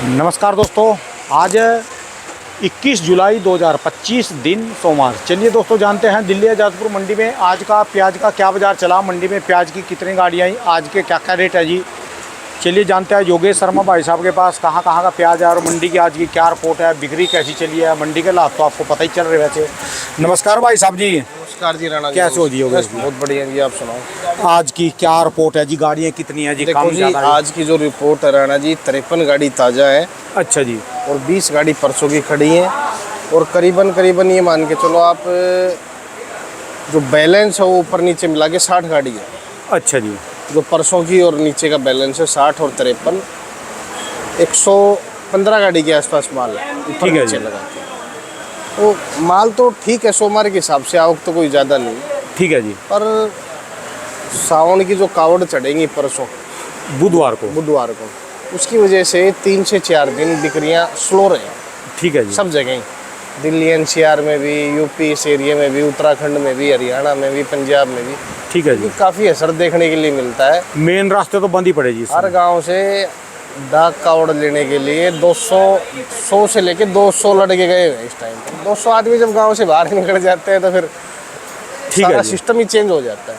नमस्कार दोस्तों, आज 21 जुलाई 2025 दिन सोमवार। चलिए दोस्तों, जानते हैं दिल्ली आज़ादपुर मंडी में आज का प्याज का क्या बाज़ार चला, मंडी में प्याज की कितनी गाड़ियाँ आई, आज के क्या क्या रेट है जी। चलिए जानते हैं योगेश शर्मा भाई साहब के पास कहाँ का प्याज है और मंडी की आज की क्या रिपोर्ट है, बिक्री कैसी चली है, मंडी के लाभ तो आपको पता ही चल रहे वैसे। नमस्कार भाई साहब जी। नमस्कार जी राणा जी। कैसे हो जी योगेश? बहुत बढ़िया जी, आप सुनाओ। आज की क्या रिपोर्ट है जी, गाड़ियाँ कितनी है जी? देखो जी, आज की जो रिपोर्ट है राणा जी, 53 गाड़ी ताज़ा है। अच्छा जी। और 20 गाड़ी परसों की खड़ी है और करीबन ये मान के चलो आप, जो बैलेंस है वो ऊपर नीचे मिला के 60 गाड़ी है। अच्छा जी। जो परसों की और नीचे का बैलेंस है 60 और 53, 115 गाड़ी के आसपास माल है। ठीक है जी। लगा के तो माल तो ठीक है, सोमवार के हिसाब से आवक तो कोई ज़्यादा नहीं। ठीक है जी। पर सावन की जो कावड़ चढ़ेंगी परसों बुधवार को, उसकी वजह से 3 से 4 दिन बिक्रियाँ स्लो रहे। ठीक है जी। सब जगह, दिल्ली एनसीआर में भी, यूपी इस एरिया में भी, उत्तराखंड में भी, हरियाणा में भी, पंजाब में भी। ठीक है जी। काफ़ी असर देखने के लिए मिलता है। मेन रास्ते तो बंद ही पड़े जी। हर गांव से डाक कावड़ लेने के लिए 100 से लेके 200 लड़के गए हैं इस टाइम पर। 200 आदमी जब गांव से बाहर निकल जाते हैं तो फिर सारा सिस्टम ही चेंज हो जाता है।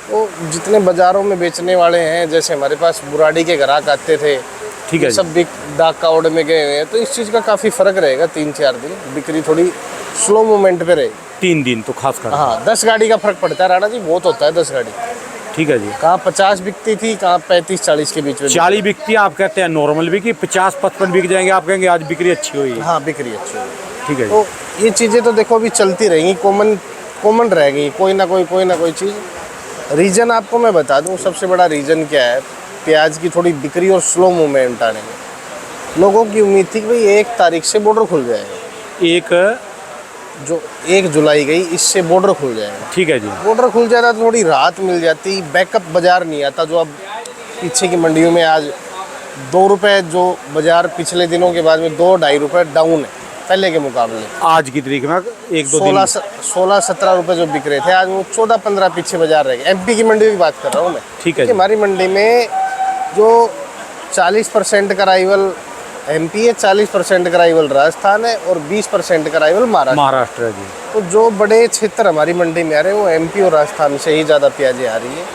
तो जितने बाज़ारों में बेचने वाले हैं, जैसे हमारे पास बुराड़ी के ग्राहक आते थे, ठीक है, सब बिक डाक कावड़ में गए हैं, तो इस चीज़ का काफ़ी फ़र्क रहेगा। 3-4 दिन बिक्री थोड़ी स्लो मूवमेंट पे रहेगी। 3 दिन तो खास कर। हाँ, 10 गाड़ी का फ़र्क पड़ता है राणा जी, बहुत होता है 10 गाड़ी। ठीक है जी। कहाँ 50 बिकती थी, कहाँ 35-40 के बीच में। 40 बिकती है, आप कहते हैं नॉर्मल बिकी, 50-55 बिक जाएंगे, आप कहेंगे आज बिक्री अच्छी हुई है। हाँ, बिक्री अच्छी हुई। ठीक है। तो ये चीज़ें तो देखो अभी चलती रहेंगी, कॉमन रहेगी, कोई ना कोई चीज़। रीज़न आपको मैं बता दूं, सबसे बड़ा रीज़न क्या है प्याज की थोड़ी बिक्री और स्लो मूवमेंट आने में। लोगों की उम्मीद थी कि भाई 1 तारीख से बॉर्डर खुल जाएगा। जो 1 जुलाई गई, इससे बॉर्डर खुल जाएगा। ठीक है जी। बॉर्डर खुल जाता तो थोड़ी राहत मिल जाती, बैकअप बाज़ार नहीं आता। जो अब पीछे की मंडियों में आज 2 रुपये जो बाज़ार पिछले दिनों के बाद में 2-2.5 रुपये डाउन है पहले के मुकाबले। आज की तारीख में 1-2 दिन 16-17 रुपये जो बिक रहे थे, आज वो 14-15 पीछे बाजार रह गए। एमपी की मंडी की बात कर रहा हूँ मैं। ठीक है। हमारी मंडी में जो 40% का राइवल एमपी है, 40% का राइवल राजस्थान है और 20% का राइवल महाराष्ट्र है जी। तो जो बड़े क्षेत्र हमारी मंडी में आ रहे हैं वो एमपी और राजस्थान से ही ज़्यादा प्याजें आ रही है।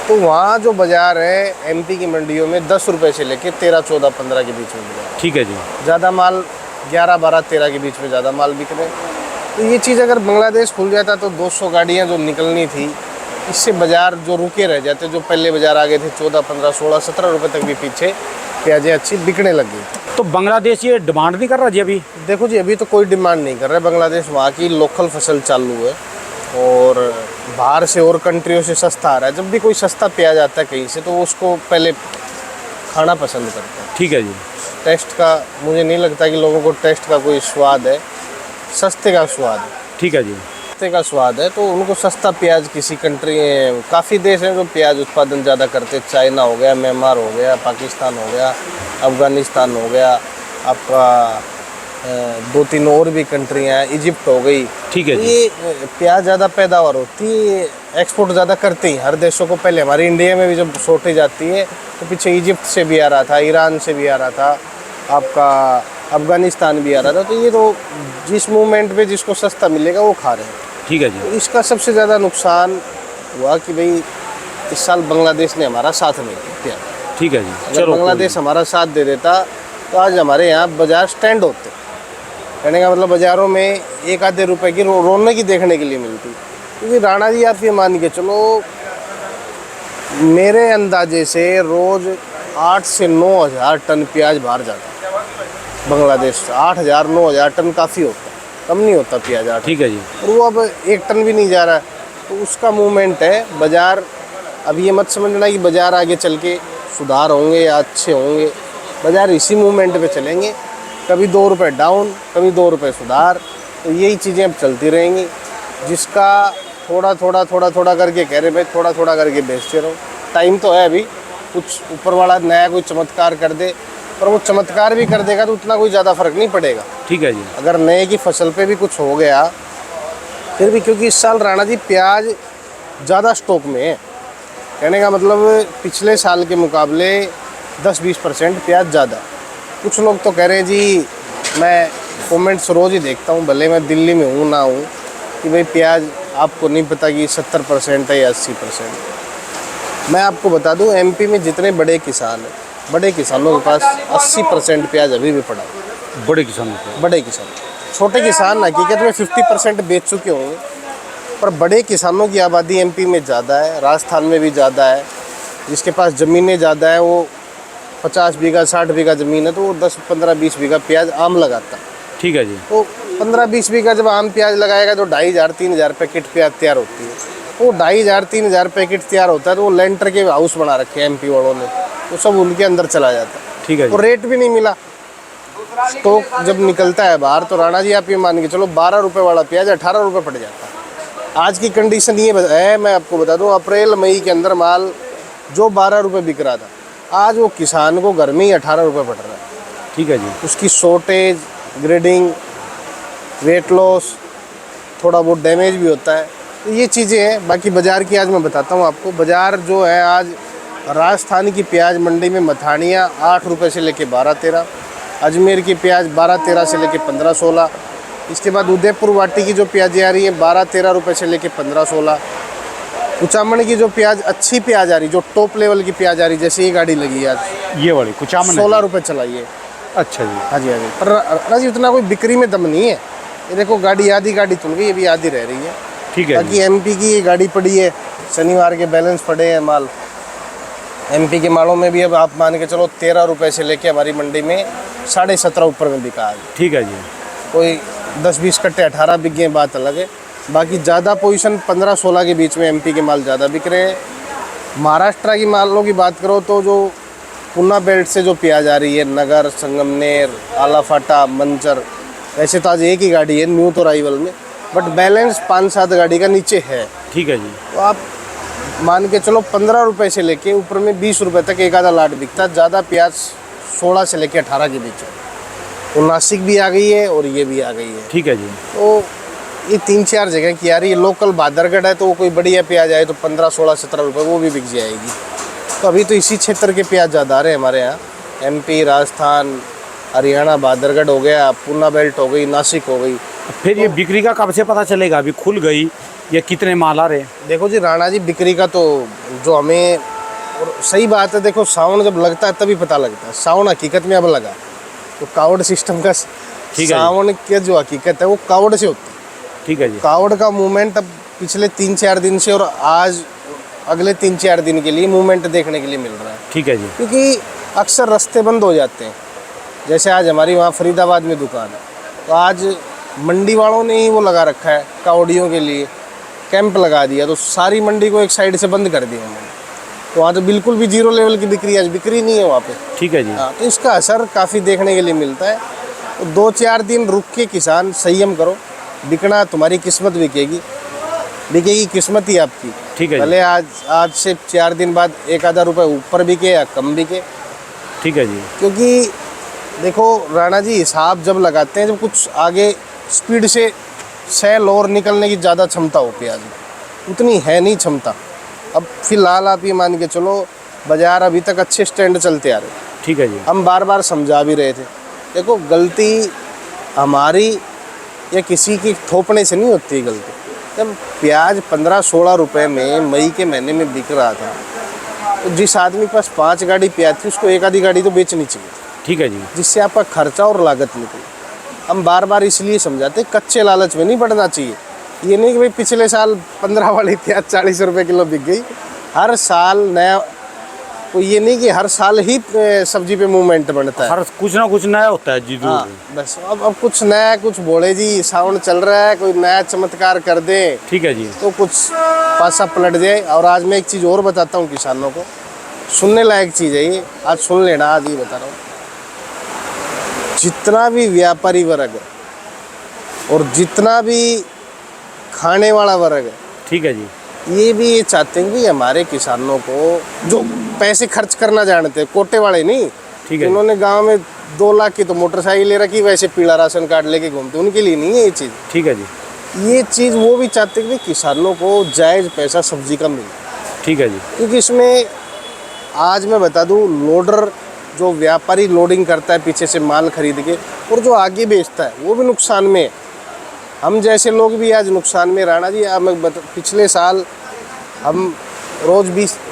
तो वहाँ जो बाज़ार है एमपी की मंडियों में 10 रुपये से लेके 13, 14, 15 के बीच में बाजार। ठीक है जी। ज़्यादा माल 11, 12, 13 के बीच में ज़्यादा माल बिक रहे हैं। तो ये चीज़ अगर बांग्लादेश खुल जाता तो 200 गाड़ियाँ जो निकलनी थी, इससे बाज़ार जो रुके रह जाते, जो पहले बाज़ार आ गए थे 14, 15, 16, 17 रुपये तक भी पीछे प्याजें अच्छी बिकने लग गई। तो बांग्लादेश ये डिमांड नहीं कर रहा जी अभी? देखो जी, अभी तो कोई डिमांड नहीं कर रहा है बांग्लादेश। वहाँ की लोकल फसल चालू है और बाहर से और कंट्रियों से सस्ता आ रहा है। जब भी कोई सस्ता प्याज आता है कहीं से तो उसको पहले खाना पसंद करते हैं। ठीक है जी। टेस्ट का मुझे नहीं लगता कि लोगों को टेस्ट का कोई स्वाद है, सस्ते का स्वाद है। ठीक है जी। सस्ते का स्वाद है तो उनको सस्ता प्याज, किसी कंट्री काफ़ी देश हैं जो प्याज उत्पादन ज़्यादा करते। चाइना हो गया, म्यांमार हो गया, पाकिस्तान हो गया, अफ़गानिस्तान हो गया, आपका 2-3 और भी कंट्रियाँ हैं, इजिप्ट हो गई। ठीक है। ये प्याज ज़्यादा पैदावार होती है, एक्सपोर्ट ज़्यादा करते हैं हर देशों को। पहले हमारी इंडिया में भी जब शॉर्टेज आती है तो पीछे इजिप्ट से भी आ रहा था, ईरान से भी आ रहा था, आपका अफ़गानिस्तान भी आ रहा था। तो ये तो जिस मूवमेंट पे जिसको सस्ता मिलेगा वो खा रहे हैं। ठीक है जी। तो इसका सबसे ज़्यादा नुकसान हुआ कि भाई इस साल बांग्लादेश ने हमारा साथ नहीं दिया। ठीक है जी। अगर बांग्लादेश हमारा साथ दे देता तो आज हमारे यहाँ बाज़ार स्टैंड होते। कहने का मतलब बाज़ारों में 1-आधे रुपए की रौनक ही देखने के लिए मिलती। क्योंकि राणा जी आप ये मान के चलो, मेरे अंदाजे से रोज़ 8 से 9 हज़ार टन प्याज बाहर जाता है बांग्लादेश। 8,000-9,000 टन काफ़ी होता है, कम नहीं होता प्याज। ठीक है जी। और वो अब 1 टन भी नहीं जा रहा है, तो उसका मूवमेंट है बाज़ार। अब ये मत समझना कि बाज़ार आगे चल के सुधार होंगे या अच्छे होंगे। बाज़ार इसी मूवमेंट पे चलेंगे, कभी 2 रुपये डाउन, कभी 2 रुपये सुधार। तो यही चीज़ें अब चलती रहेंगी, जिसका थोड़ा करके कह रहे भाई थोड़ा करके बेचते रहो। टाइम तो है अभी, कुछ ऊपर वाला नया कोई चमत्कार कर दे, पर वो चमत्कार भी कर देगा तो उतना कोई ज़्यादा फर्क नहीं पड़ेगा। ठीक है जी। अगर नए की फसल पे भी कुछ हो गया फिर भी, क्योंकि इस साल राणा जी प्याज ज़्यादा स्टॉक में है। कहने का मतलब पिछले साल के मुकाबले 10-20% प्याज ज़्यादा। कुछ लोग तो कह रहे हैं जी, मैं कमेंट्स रोज़ ही देखता हूँ, भले मैं दिल्ली में हूँ ना हूँ, कि भाई प्याज आपको नहीं पता कि 70% है या 80%। मैं आपको बता दूँ, एमपी में जितने बड़े किसान हैं, बड़े किसानों के पास 80% प्याज अभी भी पड़ा है। बड़े किसानों को। बड़े किसान, छोटे किसान हकीकत में 50% बेच चुके होंगे, पर बड़े किसानों की आबादी एमपी में ज़्यादा है, राजस्थान में भी ज़्यादा है। जिसके पास ज़मीनें ज़्यादा है, वो 50 बीघा 60 बीघा ज़मीन है, तो वो 10 15 20 बीघा प्याज आम लगाता है। ठीक है जी। तो 15-20 बीघा जब आम प्याज लगाएगा तो 2500-3000 पैकेट प्याज तैयार होती है। वो 2500-3000 पैकेट तैयार होता है, तो वो लेंटर के हाउस बना रखे हैं एमपी वालों ने, तो सब उनके अंदर चला जाता है। ठीक है तो जी। रेट भी नहीं मिला। स्टॉक जब निकलता है बाहर, तो राणा जी आप ये मान के चलो 12 रुपये वाला प्याज 18 रुपये पड़ जाता है। आज की कंडीशन ये है, मैं आपको बता दूं, अप्रैल मई के अंदर माल जो 12 रुपये बिक रहा था, आज वो किसान को घर में ही 18 रुपये पड़ रहा है। ठीक है जी। उसकी शॉर्टेज, ग्रेडिंग, वेट लॉस, थोड़ा बहुत डैमेज भी होता है, तो ये चीज़ें हैं। बाकी बाज़ार की आज मैं बताता हूँ आपको। बाज़ार जो है आज, राजस्थान की प्याज मंडी में मथानिया 8 रुपये से लेके 12-13, अजमेर की प्याज 12-13 से लेके 15-16, इसके बाद उदयपुर वाटी की जो प्याज़ें आ रही हैं 12-13 रुपये से लेके 15-16, कुचामन की जो प्याज अच्छी प्याज आ रही, जो टॉप लेवल की प्याज आ रही, जैसे ये गाड़ी लगी है आज, ये वाली कुचामन 16 रुपये चलाइए। अच्छा जी। हाँ जी, हाँ जी। पर राणा जी उतना कोई बिक्री में दम नहीं है। ये देखो गाड़ी आधी गाड़ी तुल गई, अभी आधी रह रही है। ठीक है बाकी जी। एमपी की ये गाड़ी पड़ी है, शनिवार के बैलेंस पड़े हैं माल। एमपी के मालों में भी अब आप मान के चलो 13 रुपये से लेके हमारी मंडी में 17.5 ऊपर में बिका है। ठीक है जी। कोई 10-20 कट्टे 18 बिक गए, बात अलग है। बाकी ज़्यादा पोजीशन 15-16 के बीच में एमपी के माल ज़्यादा बिक रहे हैं। महाराष्ट्र की मालों की बात करो तो जो पूना बेल्ट से जो प्याज आ रही है, नगर, संगमनेर, आलाफाटा, मंचर, वैसे तो आज एक ही गाड़ी है न्यू तो राइवल में, बट बैलेंस 5-7 गाड़ी का नीचे है। ठीक है जी। तो आप मान के चलो 15 रुपये से लेके ऊपर में 20 रुपये तक एक आधा लाट बिकता है। ज़्यादा प्याज 16 से लेके 18 के बीच है। तो नासिक भी आ गई है और ये भी आ गई है। ठीक है जी। तो ये 3-4 जगह की आ रही है। लोकल बादरगढ़ है, तो वो कोई बढ़िया प्याज आए तो 15, 16, 17 रुपये वो भी बिक जाएगी। तो अभी तो इसी क्षेत्र के प्याज ज़्यादा आ रहे हैं हमारे यहाँ। एमपी, राजस्थान, हरियाणा, बादरगढ़ हो गया, पूना बेल्ट हो गई, नासिक हो गई। फिर ये बिक्री का कब से पता चलेगा? अभी खुल गई या कितने माल आ रहे हैं? देखो जी राणा जी, बिक्री का तो जो हमें, और सही बात है, देखो सावन जब लगता है तभी पता लगता है। सावन हकीकत में अब लगा, तो कावड़ सिस्टम का सावन की जो हकीकत है वो कावड़ से होती है। ठीक है जी। कावड़ का मूवमेंट अब पिछले 3-4 दिन से और आज अगले 3-4 दिन के लिए मूवमेंट देखने के लिए मिल रहा है। ठीक है जी। क्योंकि अक्सर रास्ते बंद हो जाते हैं। जैसे आज हमारी वहाँ फरीदाबाद में दुकान है, तो आज मंडी वालों ने ही वो लगा रखा है, कावड़ियों के लिए कैंप लगा दिया, तो सारी मंडी को एक साइड से बंद कर दिया उन्होंने। तो वहाँ तो बिल्कुल भी 0 लेवल की बिक्री, आज बिक्री नहीं है वहाँ पे। ठीक है जी। हाँ, तो इसका असर काफ़ी देखने के लिए मिलता है। तो 2-4 दिन रुक के किसान संयम करो, बिकना तुम्हारी किस्मत बिकेगी किस्मत ही आपकी। ठीक है जी। भले आज से 4 दिन बाद एक आधा रुपये ऊपर बिके या कम बिके। ठीक है जी। क्योंकि देखो राणा जी, हिसाब जब लगाते हैं, जब कुछ आगे स्पीड से सेल और निकलने की ज़्यादा क्षमता हो प्याज में, उतनी है नहीं क्षमता। अब फिलहाल आप ये मान के चलो, बाज़ार अभी तक अच्छे स्टैंड चलते आ रहे। ठीक है जी। हम बार बार समझा भी रहे थे, देखो गलती हमारी या किसी की थोपने से नहीं होती गलती। जब प्याज 15-16 रुपये में मई के महीने में बिक रहा था, तो जिस आदमी के पास 5 गाड़ी प्याज थी, उसको एक आधी गाड़ी तो बेचनी चाहिए। ठीक है जी। जिससे आपका खर्चा और लागत निकले। हम बार बार इसलिए समझाते, कच्चे लालच में नहीं पड़ना चाहिए। ये नहीं कि भाई पिछले साल 15 वाली प्याज 40 रुपये किलो बिक गई, हर साल नया। तो ये नहीं कि हर साल ही सब्जी पे मूवमेंट बनता है, हर कुछ ना कुछ नया होता है जी। हाँ, बस अब कुछ नया, कुछ बोले जी साउंड चल रहा है, कोई नया चमत्कार कर दे। ठीक है जी। तो कुछ पासा पलट जाए। और आज मैं एक चीज़ और बताता हूँ किसानों को, सुनने लायक चीज़ है ये, आज सुन लेना। आज ये बता रहा हूँ, जितना भी व्यापारी वर्ग है और जितना भी खाने वाला वर्ग है, ठीक है जी, ये भी ये चाहते हैं कि हमारे किसानों को जो पैसे खर्च करना जानते हैं, कोटे वाले नहीं, ठीक है। उन्होंने गांव में 2 लाख की तो मोटरसाइकिल ले रखी, वैसे पीला राशन कार्ड लेके घूमते, उनके लिए नहीं है ये चीज़। ठीक है जी। ये चीज़ वो भी चाहते हैं कि किसानों को जायज़ पैसा सब्जी का मिले। ठीक है जी। क्योंकि इसमें आज मैं बता दूं, लोडर जो व्यापारी लोडिंग करता है पीछे से माल खरीद के, और जो आगे बेचता है वो भी नुकसान में है। हम जैसे लोग भी आज नुकसान में। राणा जी पिछले साल हम रोज़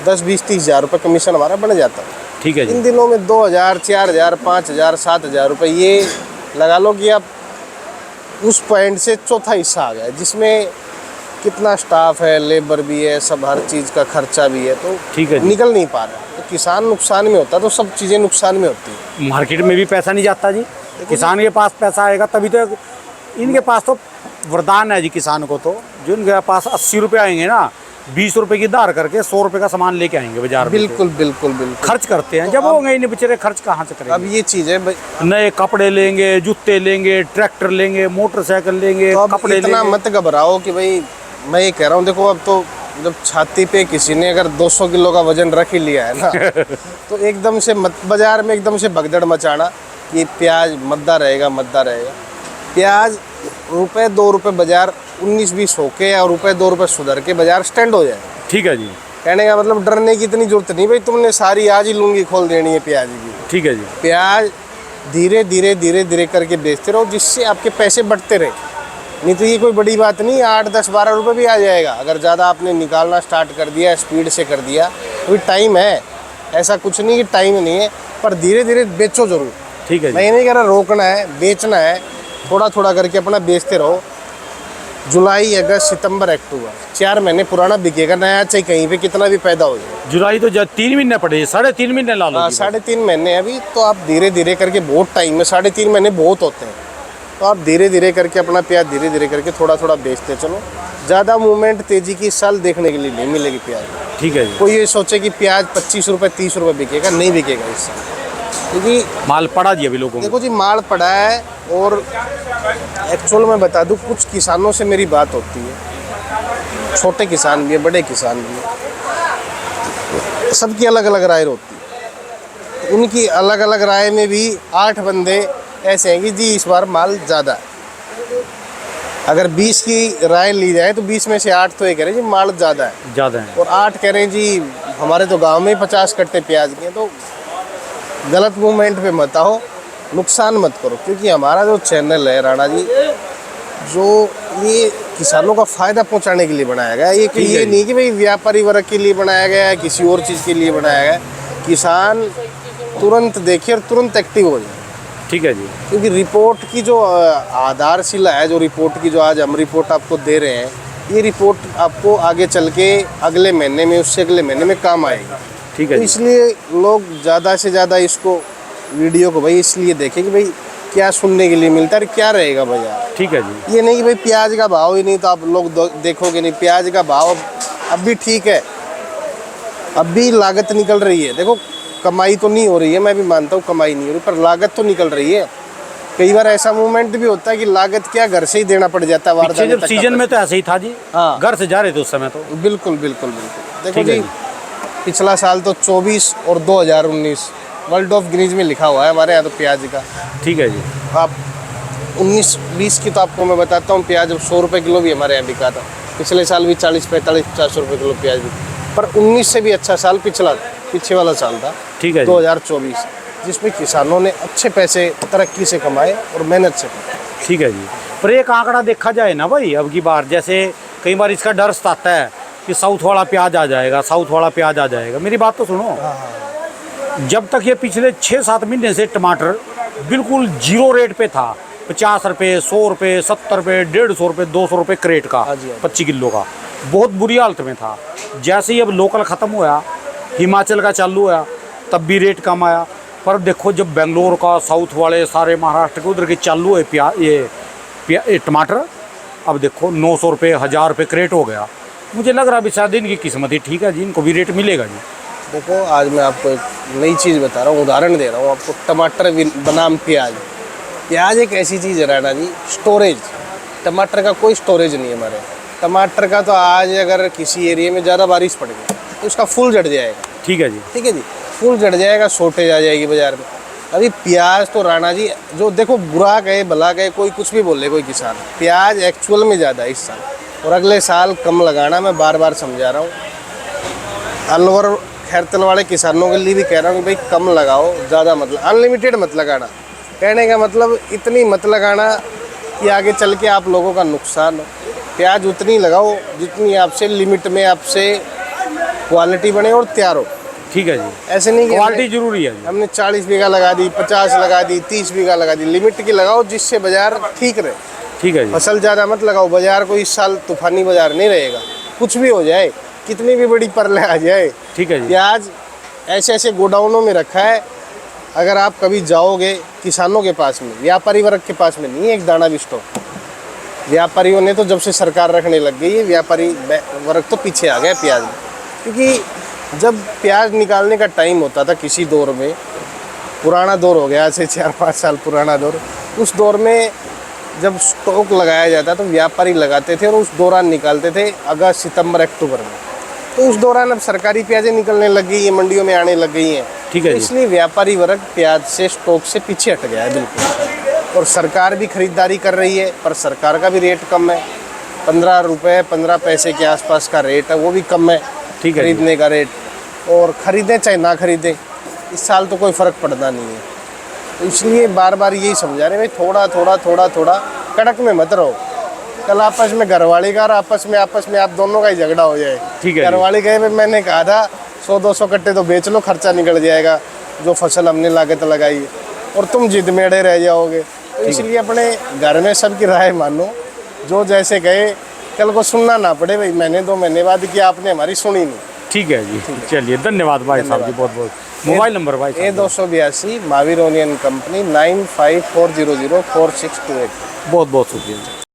10-20-30 हज़ार रुपये कमीशन हमारा बन जाता है। ठीक है जी। इन दिनों में 2,000, 4,000, 5,000, 7,000 रुपये, ये लगा लो कि आप उस पॉइंट से चौथा हिस्सा आ गया, जिसमें कितना स्टाफ है, लेबर भी है, सब हर चीज़ का खर्चा भी है, तो ठीक है जी। निकल नहीं पा रहा। तो किसान नुकसान में होता है, तो सब चीज़ें नुकसान में होती है। मार्केट में भी पैसा नहीं जाता जी। किसान के पास पैसा आएगा तभी तो। इनके पास तो वरदान है जी किसान को, तो जो इनके पास 80 रुपये आएंगे ना, 20 रुपये की धार करके 100 रुपये का सामान लेके आएंगे बाजार में। बिल्कुल बिल्कुल बिल्कुल खर्च करते हैं। जब होंगे इन्हें बेचारे खर्च कहाँ से करेंगे। अब ये चीज़ है भाई, नए कपड़े लेंगे, जूते लेंगे, ट्रैक्टर लेंगे, मोटरसाइकिल लेंगे, तो अब कपड़े इतना लेंगे। मत घबराओ कि भाई, मैं ये कह रहा हूँ, देखो अब तो जब छाती पे किसी ने अगर 200 किलो का वजन रख ही लिया है ना तो एकदम से बाजार में एकदम से भगदड़ मचाना कि प्याज मद्दा रहेगा, मद्दा रहेगा। प्याज रुपए 2 रुपये बाजार 19-20 होके और रुपए 2 रुपये सुधर के बाजार स्टैंड हो जाए। ठीक है जी। कहने का मतलब डरने की इतनी जरूरत नहीं भाई, तुमने सारी आज ही लूंगी खोल देनी है प्याज की। ठीक है जी। प्याज धीरे धीरे धीरे धीरे करके बेचते रहो, जिससे आपके पैसे बढ़ते रहे। नहीं तो ये कोई बड़ी बात नहीं, 8, 10, 12 रुपये भी आ जाएगा अगर ज़्यादा आपने निकालना स्टार्ट कर दिया, स्पीड से कर दिया। अभी टाइम है, ऐसा कुछ नहीं कि टाइम नहीं है, पर धीरे धीरे बेचो जरूर। ठीक है जी। मैं ये नहीं कह रहा रोकना है, बेचना है, थोड़ा थोड़ा करके अपना बेचते रहो। जुलाई, अगस्त, सितंबर, अक्टूबर 4 महीने पुराना बिकेगा नया, चाहे कहीं पे कितना भी पैदा हो जाए। जुलाई तो 3 महीने पड़े, 3.5 महीने ला लो जी बस। 3.5 महीने अभी तो आप धीरे धीरे करके, बहुत टाइम है, 3.5 महीने बहुत होते हैं, तो आप धीरे धीरे करके अपना प्याज धीरे धीरे करके थोड़ा थोड़ा बेचते चलो। ज़्यादा मूवमेंट तेजी की इस साल देखने के लिए नहीं मिलेगी प्याज। ठीक है जी। कोई ये सोचे कि प्याज 25 रुपये 30 रुपये बिकेगा, नहीं बिकेगा इस साल, क्योंकि माल पड़ा जी अभी लोगों को। देखो जी माल पड़ा है। और एक्चुअल में बता दूं, कुछ किसानों से मेरी बात होती है, छोटे किसान भी है, बड़े किसान भी है, सबकी अलग अलग राय होती है। उनकी अलग अलग राय में भी 8 बंदे ऐसे हैं कि जी इस बार माल ज़्यादा है। अगर 20 की राय ली जाए तो 20 में से 8 तो ये कह रहे हैं जी माल ज़्यादा है, ज़्यादा है, और 8 कह रहे हैं जी हमारे तो गांव में ही 50 कट्टे प्याज के हैं। तो गलत मूवमेंट पे मत आओ, नुकसान मत करो, क्योंकि हमारा जो चैनल है राणा जी, जो ये किसानों का फ़ायदा पहुंचाने के लिए बनाया गया है। ये नहीं कि भाई व्यापारी वर्ग के लिए बनाया गया है, किसी और चीज़ के लिए बनाया गया है। किसान तुरंत देखे और तुरंत एक्टिव हो जाए। ठीक है जी। क्योंकि रिपोर्ट की जो आधारशिला है, जो रिपोर्ट की जो आज हम रिपोर्ट आपको दे रहे हैं, ये रिपोर्ट आपको आगे चल के अगले महीने में, उससे अगले महीने में काम आएगी। ठीक है तो जी। इसलिए लोग ज़्यादा से ज़्यादा इसको वीडियो को भाई इसलिए देखें कि भाई क्या सुनने के लिए मिलता है, क्या रहेगा बाजार। ठीक है जी। ये नहीं कि भाई प्याज का भाव ही नहीं तो आप लोग देखोगे नहीं। प्याज का भाव अब भी ठीक है, अब भी लागत निकल रही है। देखो कमाई तो नहीं हो रही है, मैं भी मानता हूँ कमाई नहीं हो रही, पर लागत तो निकल रही है। कई बार ऐसा मूवमेंट भी होता है कि लागत क्या घर से ही देना पड़ जाता है। पीछे जब सीजन में तो ऐसे ही था जी। हाँ, घर से जा रहे थे उस समय तो। बिल्कुल बिल्कुल बिल्कुल। देखो ठीक है जी, पिछला साल तो 24 और 2019 वर्ल्ड ऑफ गिनीज में लिखा हुआ है हमारे यहाँ तो प्याज का। ठीक है जी। आप 19-20 की तो आपको मैं बताता हूँ, प्याज 100 रुपये किलो भी हमारे यहाँ बिका था। पिछले साल भी 40, 45, 50 रुपये किलो प्याज बिका, पर 19 से भी अच्छा साल पीछे वाला साल था। ठीक है जी। 2024, जिसमें किसानों ने अच्छे पैसे तरक्की से कमाए और मेहनत से कमाए। ठीक है जी। पर एक आंकड़ा देखा जाए ना भाई, अब की बार जैसे कई बार इसका डर सताता है कि साउथ वाला प्याज आ जाएगा, साउथ वाला प्याज आ जाएगा। मेरी बात तो सुनो, जब तक ये पिछले 6-7 महीने से टमाटर बिल्कुल जीरो रेट पे था, 50 रुपये, 100 रुपये, 70 रुपये, 150 रुपये, 200 रुपये क्रेट का, 25 किलो का, बहुत बुरी हालत में था। जैसे ही अब लोकल ख़त्म हुआ, हिमाचल का चालू हुआ, तब भी रेट कम आया। पर देखो जब बेंगलोर का, साउथ वाले सारे महाराष्ट्र के उधर के चालू है ये टमाटर, अब देखो 900 रुपये, 1000 रुपये क्रेट हो गया। मुझे लग रहा है शायद इनकी किस्मत ही ठीक है जी, इनको भी रेट मिलेगा जी। देखो आज मैं आपको एक नई चीज़ बता रहा हूँ, उदाहरण दे रहा हूँ आपको। टमाटर बनाम प्याज। प्याज एक ऐसी चीज़ है राणा जी, स्टोरेज। टमाटर का कोई स्टोरेज नहीं है हमारे। टमाटर का तो आज अगर किसी एरिया में ज़्यादा बारिश पड़ गई तो उसका फूल जड़ जाएगा। ठीक है जी। ठीक है जी, फूल जड़ जाएगा, शॉर्टेज आ जाएगी बाजार में। अभी प्याज तो राणा जी, जो देखो बुरा कहे भला कहे, कोई कुछ भी बोले कोई किसान, प्याज एक्चुअल में ज़्यादा है इस साल, और अगले साल कम लगाना। मैं बार बार समझा रहा हूँ। अलवर खैरतल वाले किसानों के लिए भी कह रहा हूँ कि भाई कम लगाओ, ज़्यादा मत, अनलिमिटेड मत लगाना। कहने का मतलब इतनी मत लगाना कि आगे चल के आप लोगों का नुकसान हो। प्याज उतनी लगाओ जितनी आपसे लिमिट में आपसे क्वालिटी बने और तैयार हो। ठीक है जी, ऐसे नहीं कि क्वालिटी जरूरी है जी। हमने 40 बीघा लगा दी, 50 लगा दी, 30 बीघा लगा दी, लिमिट की लगाओ जिससे बाजार ठीक रहे। ठीक है जी, फसल ज़्यादा मत लगाओ, बाजार को इस साल तूफानी बाजार नहीं रहेगा। कुछ भी हो जाए, कितनी भी बड़ी परले आ जाए, ठीक है जी, प्याज ऐसे ऐसे गोडाउनों में रखा है। अगर आप कभी जाओगे किसानों के पास में, व्यापारी वर्ग के पास में नहीं है एक दाना भी स्टॉक। व्यापारियों ने तो जब से सरकार रखने लग गई है, व्यापारी वर्ग तो पीछे आ गया प्याज में। क्योंकि जब प्याज निकालने का टाइम होता था किसी दौर में, पुराना दौर हो गया, ऐसे 4-5 साल पुराना दौर, उस दौर में जब स्टॉक लगाया जाता तो व्यापारी लगाते थे और उस दौरान निकालते थे अगस्त, सितंबर, अक्टूबर में। तो उस दौरान अब सरकारी प्याजें निकलने लग गई है, मंडियों में आने लग गई हैं। ठीक है तो जी। इसलिए व्यापारी वर्ग प्याज से, स्टॉक से पीछे हट गया है बिल्कुल। और सरकार भी खरीदारी कर रही है, पर सरकार का भी रेट कम है। 15 रुपये 15 पैसे के आसपास का रेट है, वो भी कम है ठीक है जी। खरीदने का रेट। और ख़रीदें चाहे ना ख़रीदें, इस साल तो कोई फ़र्क पड़ता नहीं है। तो इसलिए बार बार यही समझा रहे भाई, थोड़ा थोड़ा थोड़ा थोड़ा, कड़क में मत रहो। कल आपस में घरवाली का और आपस में आप दोनों का ही झगड़ा हो जाए। ठीक है जी। घरवाली कहे भाई मैंने कहा था 100-200 कट्टे तो बेच लो, खर्चा निकल जाएगा जो फसल हमने लागत लगाई है, और तुम जिद में अड़े रह जाओगे। तो इसलिए अपने घर में सबकी राय मानो, जो जैसे कहे, कल को सुनना ना पड़े भाई मैंने 2 महीने बाद किया, आपने हमारी सुनी नहीं। ठीक है जी, चलिए धन्यवाद भाई साहब जी, बहुत बहुत। मोबाइल नंबर भाई साहब? A282 महावीर ओनियन कंपनी 95400462 बहुत बहुत शुक्रिया।